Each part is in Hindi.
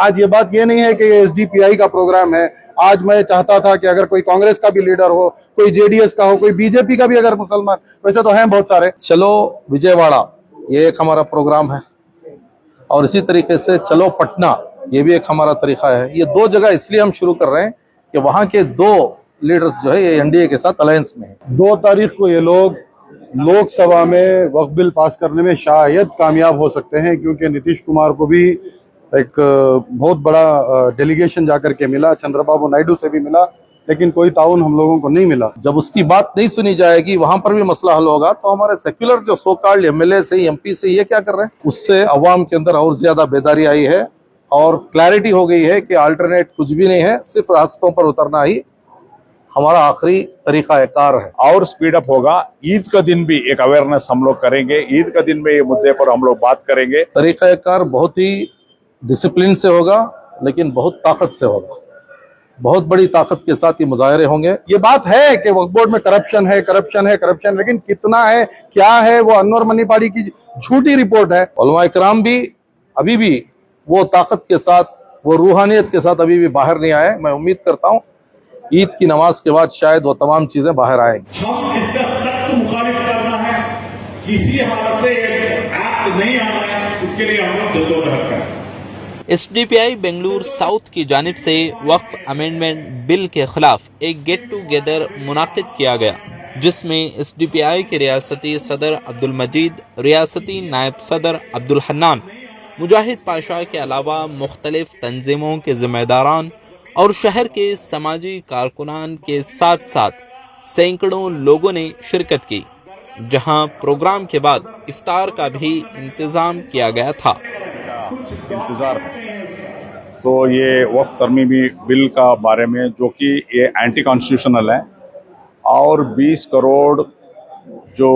आज ये बात ये नहीं है कि ये एसडीपीआई का प्रोग्राम है। आज मैं चाहता था कि अगर कोई कांग्रेस का भी लीडर हो, कोई जेडीएस का हो, कोई बीजेपी का भी अगर मुसलमान, वैसे तो हैं बहुत सारे, चलो विजयवाड़ा ये एक हमारा प्रोग्राम है, और इसी तरीके से चलो पटना ये भी एक हमारा तरीका है। ये दो जगह इसलिए हम शुरू कर रहे हैं कि वहां के दो लीडर्स जो है ये एनडीए के साथ अलायंस में है। 2 तारीख को ये लोग लोकसभा में वक्फ बिल पास करने में शायद कामयाब हो सकते हैं, क्योंकि नीतीश कुमार को भी एक बहुत बड़ा डेलीगेशन जाकर के मिला, चंद्रबाबू नायडू से भी मिला, लेकिन कोई ताउन हम लोगों को नहीं मिला। जब उसकी बात नहीं सुनी जाएगी, वहां पर भी मसला हल होगा, तो हमारे सेक्युलर जो सो कॉल्ड एमएलए से एमपी से ये क्या कर रहे हैं, उससे अवाम के अंदर और ज्यादा बेदारी आई है और क्लैरिटी हो गई है कि अल्टरनेट कुछ भी नहीं है, सिर्फ रास्तों पर उतरना ही हमारा आखिरी तरीका कार है। और स्पीड अप होगा। ईद का दिन भी एक अवेयरनेस हम लोग करेंगे, ईद का दिन में ये मुद्दे पर हम लोग बात करेंगे। तरीका कार बहुत ही डिसिप्लिन से होगा, लेकिन बहुत ताकत से होगा, बहुत बड़ी ताकत के साथ ये मुजाहरे होंगे। ये बात है कि वक्फ बोर्ड में करप्शन है, करप्शन है, करप्शन, लेकिन कितना है, क्या है, वो अनवर मनी पाड़ी की झूठी रिपोर्ट है। उलमा इकराम भी अभी भी वो ताकत के साथ, वो रूहानियत के साथ अभी भी बाहर नहीं आए। मैं उम्मीद करता हूँ ईद की नमाज के बाद शायद वो तमाम चीजें बाहर आएंगी। हम इसका सख्त मुखालिफ करना है, किसी हालत से एक्ट नहीं आ रहा है, इसके लिए हम लोग जद्दोजहद करें। एसडीपीआई बेंगलुरु साउथ की जानिब से वक्फ अमेंडमेंट बिल के खिलाफ एक गेट टुगेदर मुनाकिद किया गया, जिसमें एसडीपीआई के रियासती सदर अब्दुल मजीद, रियासती नायब सदर अब्दुल हन्नान, मुजाहिद पाशा के अलावा मुख्तलिफ तंजीमों के जिम्मेदारान और शहर के समाजी कारकुनान के साथ साथ सैकड़ों लोगों ने शिरकत की, जहां प्रोग्राम के बाद इफ्तार का भी इंतजाम किया गया था। इंतजार है तो ये वक्फ तरमीमी बिल का बारे में, जो कि ये एंटी कॉन्स्टिट्यूशनल है और 20 करोड़ जो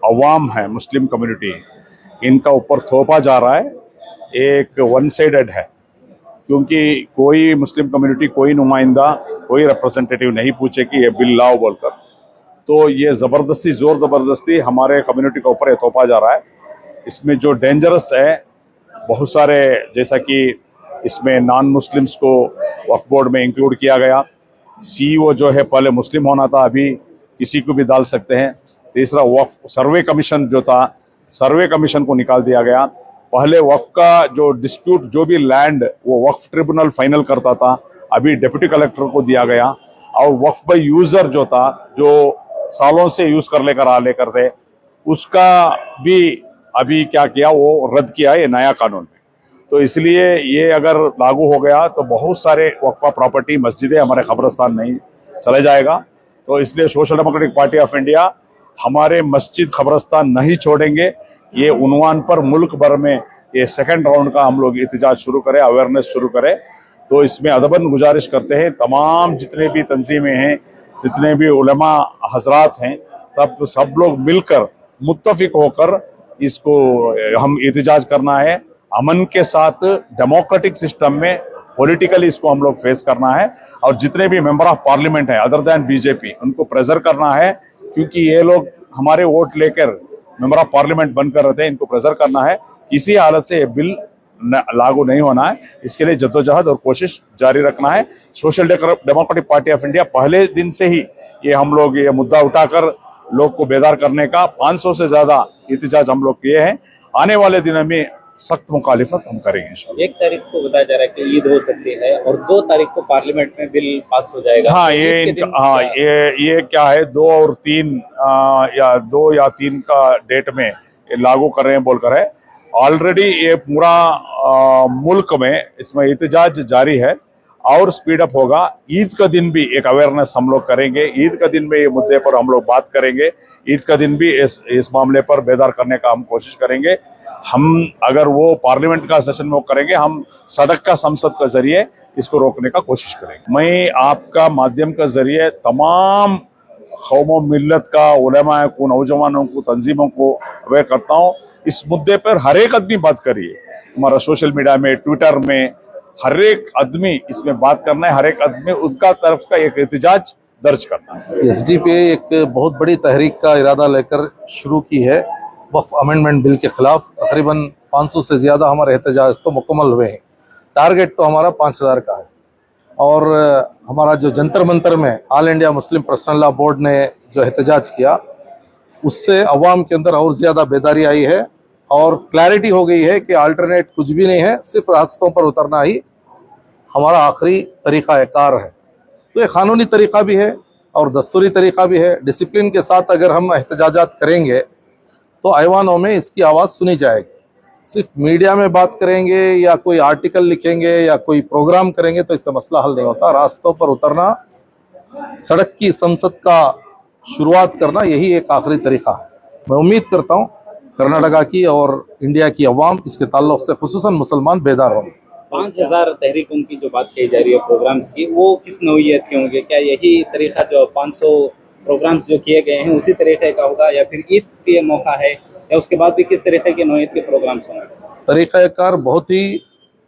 अवाम है, मुस्लिम कम्युनिटी, इनका ऊपर थोपा जा रहा है, एक वन साइडेड है। क्योंकि कोई मुस्लिम कम्युनिटी, कोई नुमाइंदा, कोई रिप्रेजेंटेटिव नहीं पूछे कि ये बिल लाओ बोलकर, तो ये ज़बरदस्ती, ज़ोर ज़बरदस्ती हमारे कम्युनिटी के ऊपर थोपा जा रहा है। इसमें जो डेंजरस है, बहुत सारे, जैसा कि इसमें नॉन मुस्लिम्स को वक्फ बोर्ड में इंक्लूड किया गया। सीईओ जो है पहले मुस्लिम होना था, अभी किसी को भी डाल सकते हैं। तीसरा, वक्फ सर्वे कमीशन जो था, सर्वे कमीशन को निकाल दिया गया। पहले वक्फ का जो डिस्प्यूट, जो भी लैंड, वो वक्फ ट्रिब्यूनल फाइनल करता था, अभी डिप्टी कलेक्टर को दिया गया। और वक्फ बाय यूजर जो था, जो सालों से यूज कर लेकर थे, उसका भी अभी क्या किया, वो रद्द किया है नया कानून में। तो इसलिए ये अगर लागू हो गया तो बहुत सारे वक्फा प्रॉपर्टी, मस्जिदें, हमारे कब्रिस्तान नहीं चले जाएगा। तो इसलिए social democratic party of India हमारे मस्जिद, कब्रिस्तान नहीं छोड़ेंगे। ये उन्वान पर मुल्क भर में ये सेकंड राउंड का हम लोग एहतजाज शुरू करें, अवेयरनेस शुरू करें। तो इसमें अदबन गुजारिश करते हैं तमाम जितने भी तंजीमें हैं, जितने भी उलमा हजरात हैं, तब सब लोग मिलकर मुत्तफिक होकर इसको हम एहतजाज करना है। अमन के साथ डेमोक्रेटिक सिस्टम में पॉलिटिकली इसको हम लोग फेस करना है। और जितने भी मेंबर ऑफ पार्लियामेंट है अदर दैन बीजेपी, उनको प्रेशर करना है, क्योंकि ये लोग हमारे वोट लेकर मेंबर ऑफ पार्लियामेंट बनकर रहते हैं। इनको प्रेशर करना है, किसी हालत से ये बिल लागू नहीं होना है। इसके लिए जद्दोजहद और कोशिश जारी रखना है। Social democratic party of India पहले दिन से ही ये हम लोग ये मुद्दा उठाकर लोग को बेदार करने का 500 से ज्यादा एहतजाज हम लोग किए हैं। आने वाले दिनों में सख्त मुखालिफत हम करेंगे। 1 तारीख को बताया जा रहा है कि ईद हो सकती है और 2 तारीख को पार्लियामेंट में बिल पास हो जाएगा। हाँ, ये क्या है, 2 और 3 या 2 या 3 का डेट में लागू कर रहे हैं बोलकर है। ऑलरेडी ये पूरा मुल्क में इसमें एहतजाज जारी है और स्पीड अप होगा। ईद का दिन भी एक अवेयरनेस हम लोग करेंगे, ईद का दिन में ये मुद्दे पर हम लोग बात करेंगे। ईद का दिन भी इस मामले पर बेदार करने का हम कोशिश करेंगे। हम अगर वो पार्लियामेंट का सेशन में वो करेंगे, हम सदक का संसद के जरिए इसको रोकने का कोशिश करेंगे। मैं आपका माध्यम के जरिए तमाम कौमों, मिल्लत का, उलमा को, नौजवानों को, तंजीमों को अवेयर करता हूँ। इस मुद्दे पर हर एक आदमी बात करिए। हमारा सोशल मीडिया में, ट्विटर में, हर एक आदमी इसमें बात करना है। हर एक आदमी उनका तरफ का एक एहतजाज दर्ज करना है। एसडीपीआई एक बहुत बड़ी तहरीक का इरादा लेकर शुरू की है वक्फ अमेंडमेंट बिल के खिलाफ। तकरीबन 500 से ज्यादा हमारे एहतजाज तो मुकम्मल हुए हैं। टारगेट तो हमारा 5,000 का है। और हमारा जो जंतर मंतर में all India Muslim personal law board ने जो एहतजाज किया, उससे अवाम के अंदर और ज़्यादा बेदारी आई है और क्लैरिटी हो गई है कि अल्टरनेट कुछ भी नहीं है, सिर्फ रास्तों पर उतरना ही हमारा आखिरी तरीक़ा कार है। तो ये क़ानूनी तरीक़ा भी है और दस्तूरी तरीक़ा भी है। डिसिप्लिन के साथ अगर हम एहतजाजात करेंगे तो ऐवानों में इसकी आवाज़ सुनी जाएगी। सिर्फ मीडिया में बात करेंगे या कोई आर्टिकल लिखेंगे या कोई प्रोग्राम करेंगे तो इससे मसला हल नहीं होता। रास्तों पर उतरना, सड़क की संसद का शुरुआत करना, यही एक आखिरी तरीक़ा है। मैं उम्मीद करता हूँ कर्नाटका की और इंडिया की अवाम इसके ताल्लुक़ से खुसूसन मुसलमान बेदार होंगे। 5,000 तहरीकों की जो बात कही जा रही है प्रोग्राम्स की, वो किस नौइयत के होंगे? क्या यही तरीका जो 500 प्रोग्राम्स जो किए गए हैं उसी तरीके का होगा, या फिर ईद के मौका है, या उसके बाद भी किस तरीके के नौइयत के प्रोग्राम्स होंगे? तरीक़ाकार बहुत ही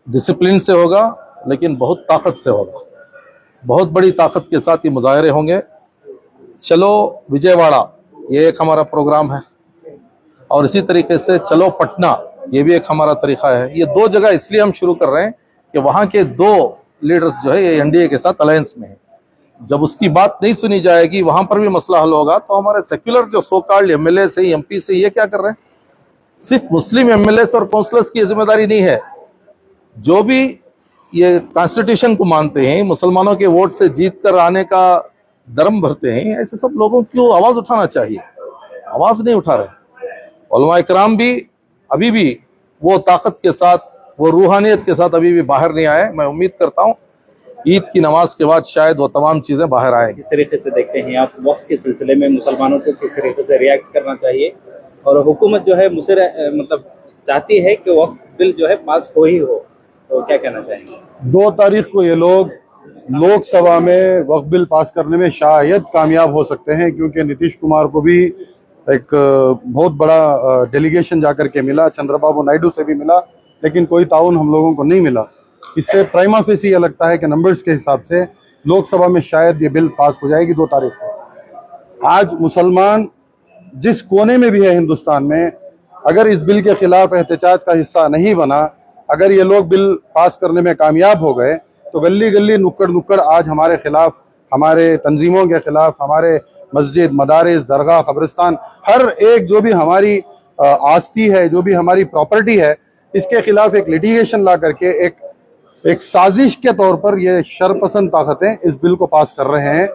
डिसिप्लिन से होगा, लेकिन बहुत ताकत से होगा। बहुत बड़ी ताकत के साथ ये मुजाहरे होंगे। चलो विजयवाड़ा, ये एक हमारा प्रोग्राम है, और इसी तरीके से चलो पटना, ये भी एक हमारा तरीका है। ये 2 जगह इसलिए हम शुरू कर रहे हैं कि वहाँ के 2 लीडर्स जो है ये एनडीए के साथ अलायंस में है। जब उसकी बात नहीं सुनी जाएगी, वहाँ पर भी मसला हल होगा, तो हमारे सेक्युलर जो सो कॉल्ड एमएलए से एमपी से ये क्या कर रहे हैं? सिर्फ मुस्लिम एमएलए और काउंसलर्स की जिम्मेदारी नहीं है। जो भी ये कॉन्स्टिट्यूशन को मानते हैं, मुसलमानों के वोट से जीत कर आने का दरम भरते हैं, ऐसे सब लोगों को आवाज़ उठाना चाहिए। आवाज़ नहीं उठा रहे। उलमा इकराम भी अभी भी वो ताकत के साथ, वो रूहानियत के साथ अभी भी बाहर नहीं आए। मैं उम्मीद करता हूँ ईद की नमाज के बाद शायद वो तमाम चीज़ें बाहर आएंगी। किस तरीके से देखते हैं आप वक्फ के सिलसिले में मुसलमानों को किस तरीके से रिएक्ट करना चाहिए? और हुकूमत जो है मतलब चाहती है कि वक्फ बिल जो है पास हो ही हो, तो क्या कहना चाहेंगे? 2 तारीख को ये लोग लोकसभा में वक्फ बिल पास करने में शायद कामयाब हो सकते हैं, क्योंकि नीतीश कुमार को भी एक बहुत बड़ा डेलीगेशन जाकर के मिला, चंद्रबाबू नायडू से भी मिला, लेकिन कोई ताउन हम लोगों को नहीं मिला। इससे प्राइमा फेसी ये लगता है कि नंबर्स के हिसाब से लोकसभा में शायद ये बिल पास हो जाएगी 2 तारीख को। आज मुसलमान जिस कोने में भी है हिंदुस्तान में, अगर इस बिल के खिलाफ एहतजाज का हिस्सा नहीं बना, अगर ये लोग बिल पास करने में कामयाब हो गए, तो गली गली नुक्कड़ नुक्कड़ आज हमारे खिलाफ, हमारे तंजीमों के खिलाफ, हमारे मस्जिद, मदारिस, दरगाह, कब्रिस्तान, हर एक जो भी हमारी आस्ती है, जो भी हमारी प्रॉपर्टी है, इसके खिलाफ एक लिटिगेशन ला करके एक साजिश के तौर पर ये शरपसंद ताकतें इस बिल को पास कर रहे हैं।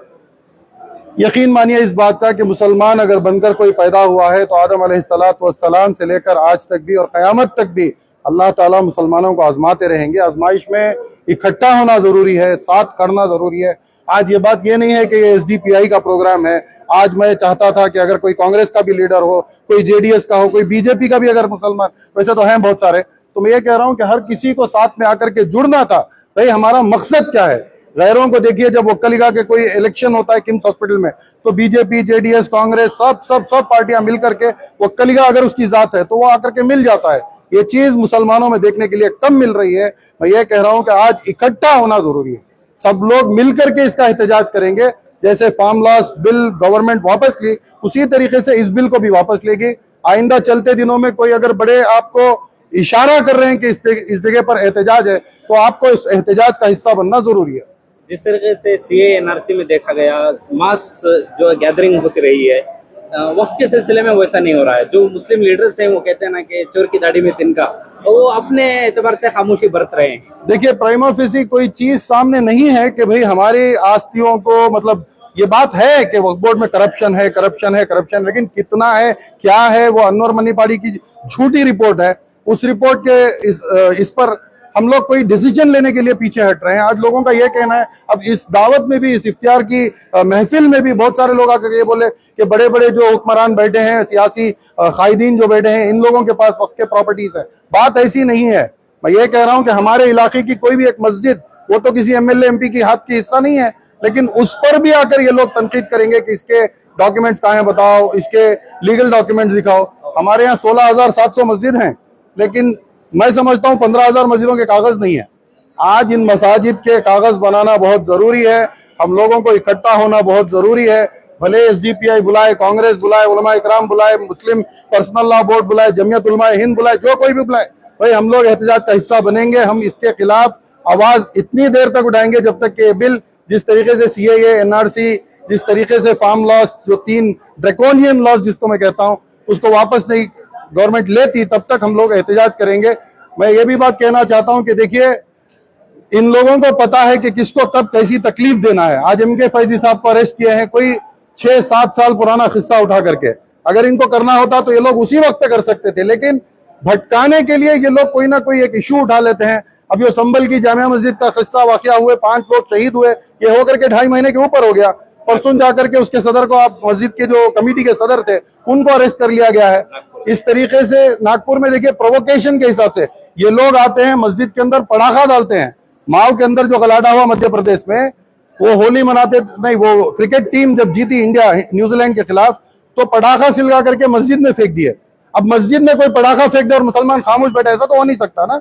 यकीन मानिए इस बात का कि मुसलमान अगर बनकर कोई पैदा हुआ है तो आदम अलैहिस्सलाम से लेकर आज तक भी और क़यामत तक भी अल्लाह ताला मुसलमानों को आजमाते रहेंगे। आजमाइश में इकट्ठा होना जरूरी है, साथ करना जरूरी है। आज ये बात ये नहीं है कि ये एसडीपीआई का प्रोग्राम है। आज मैं चाहता था कि अगर कोई कांग्रेस का भी लीडर हो, कोई जेडीएस का हो, कोई बीजेपी का भी अगर मुसलमान, वैसे तो हैं बहुत सारे, तो मैं ये कह रहा हूं कि हर किसी को साथ में आकर के जुड़ना था। भाई हमारा मकसद क्या है? गैरों को देखिए, जब वक्कलिगा के कोई इलेक्शन होता है किम्स हॉस्पिटल में, तो बीजेपी, जेडीएस, कांग्रेस, सब पार्टियां मिल करके, वक्कलिगा अगर उसकी जात है तो वो आकर के मिल जाता है। ये चीज मुसलमानों में देखने के लिए कम मिल रही है। मैं ये कह रहा हूं कि आज इकट्ठा होना जरूरी है। सब लोग मिलकर के इसका एहतजाज करेंगे। जैसे फार्म लॉस बिल गवर्नमेंट वापस ली, उसी तरीके से इस बिल को भी वापस लेगी। आइंदा चलते दिनों में कोई अगर बड़े आपको इशारा कर रहे हैं कि इस जगह पर एहतजाज है, तो आपको इस एहतजाज का हिस्सा बनना जरूरी है। जिस तरीके से सीए एनआरसी में देखा गया, मास जो गैदरिंग होती रही है, वक्फ के सिलसिले में वैसा नहीं हो रहा है। जो मुस्लिम लीडर्स हैं वो कहते हैं ना कि चोर की दाढ़ी में तिनका, तो वो अपने एतबार से खामोशी बरत रहे हैं। देखिए, प्राइमा फेसी कोई चीज सामने नहीं है कि भाई हमारी आस्तियों को, मतलब ये बात है कि वक्फ बोर्ड में करप्शन है, लेकिन कितना है, क्या है, वो अनवर मनीपाड़ी की झूठी रिपोर्ट है। उस रिपोर्ट के इस पर हम लोग कोई डिसीजन लेने के लिए पीछे हट रहे हैं। आज लोगों का ये कहना है, अब इस दावत में भी, इस इफ्तियार की महफिल में भी बहुत सारे लोग आकर ये बोले कि बड़े बड़े जो हुक्मरान बैठे हैं, सियासी कायदीन जो बैठे हैं, इन लोगों के पास वक्फ के प्रॉपर्टीज है। बात ऐसी नहीं है। मैं ये कह रहा हूं कि हमारे इलाके की कोई भी एक मस्जिद, वो तो किसी एमएलए एमपी की हाथ की हिस्सा नहीं है, लेकिन उस पर भी आकर ये लोग तनकीद करेंगे कि इसके डॉक्यूमेंट्स कहाँ हैं बताओ, इसके लीगल डॉक्यूमेंट्स दिखाओ। हमारे यहाँ 16,700 मस्जिद हैं, लेकिन मैं समझता हूं 15,000 मस्जिदों के कागज नहीं है। आज इन मसाजिद के कागज बनाना बहुत जरूरी है। हम लोगों को इकट्ठा होना बहुत जरूरी है। भले एसडीपीआई बुलाए, कांग्रेस बुलाए, उलमा इकराम बुलाए, मुस्लिम पर्सनल लॉ बोर्ड बुलाए, जमियत उलमा हिंद बुलाए, जो कोई भी बुलाए, भाई हम लोग एहतजाज का हिस्सा बनेंगे। हम इसके खिलाफ आवाज इतनी देर तक उठाएंगे जब तक कि ये बिल जिस तरीके से सीएए, एनआरसी, जिस तरीके से फार्म लॉस, जो 3 ड्रैकोनियन लॉस जिसको मैं कहता हूं, उसको वापस नहीं गवर्नमेंट लेती, तब तक हम लोग एहतजाज करेंगे। मैं ये भी बात कहना चाहता हूं कि देखिए, इन लोगों को पता है कि किसको कब कैसी तकलीफ देना है। आज एमके फैजी साहब को अरेस्ट किए हैं, कोई 6-7 साल पुराना किस्सा उठा करके। अगर इनको करना होता तो ये लोग उसी वक्त पे कर सकते थे, लेकिन भटकाने के लिए ये लोग कोई ना कोई एक इशू उठा लेते हैं। अब ये संभल की जामिया मस्जिद का किस्सा वाकया हुए, 5 लोग शहीद हुए, ये होकर के 2.5 महीने के ऊपर हो गया। परसों जाकर के उसके सदर को, आप मस्जिद के जो कमेटी के सदर थे उनको अरेस्ट कर लिया गया है। इस तरीके से नागपुर में देखिए, प्रोवोकेशन के हिसाब से ये लोग आते हैं, मस्जिद के अंदर पटाखा डालते हैं। माओ के अंदर जो गलाटा हुआ मध्य प्रदेश में, वो होली मनाते नहीं, वो क्रिकेट टीम जब जीती इंडिया न्यूजीलैंड के खिलाफ, तो पटाखा सिलगा करके मस्जिद में फेंक दिए। अब मस्जिद में कोई पटाखा फेंक दे और मुसलमान खामोश बैठे, ऐसा तो हो नहीं सकता ना।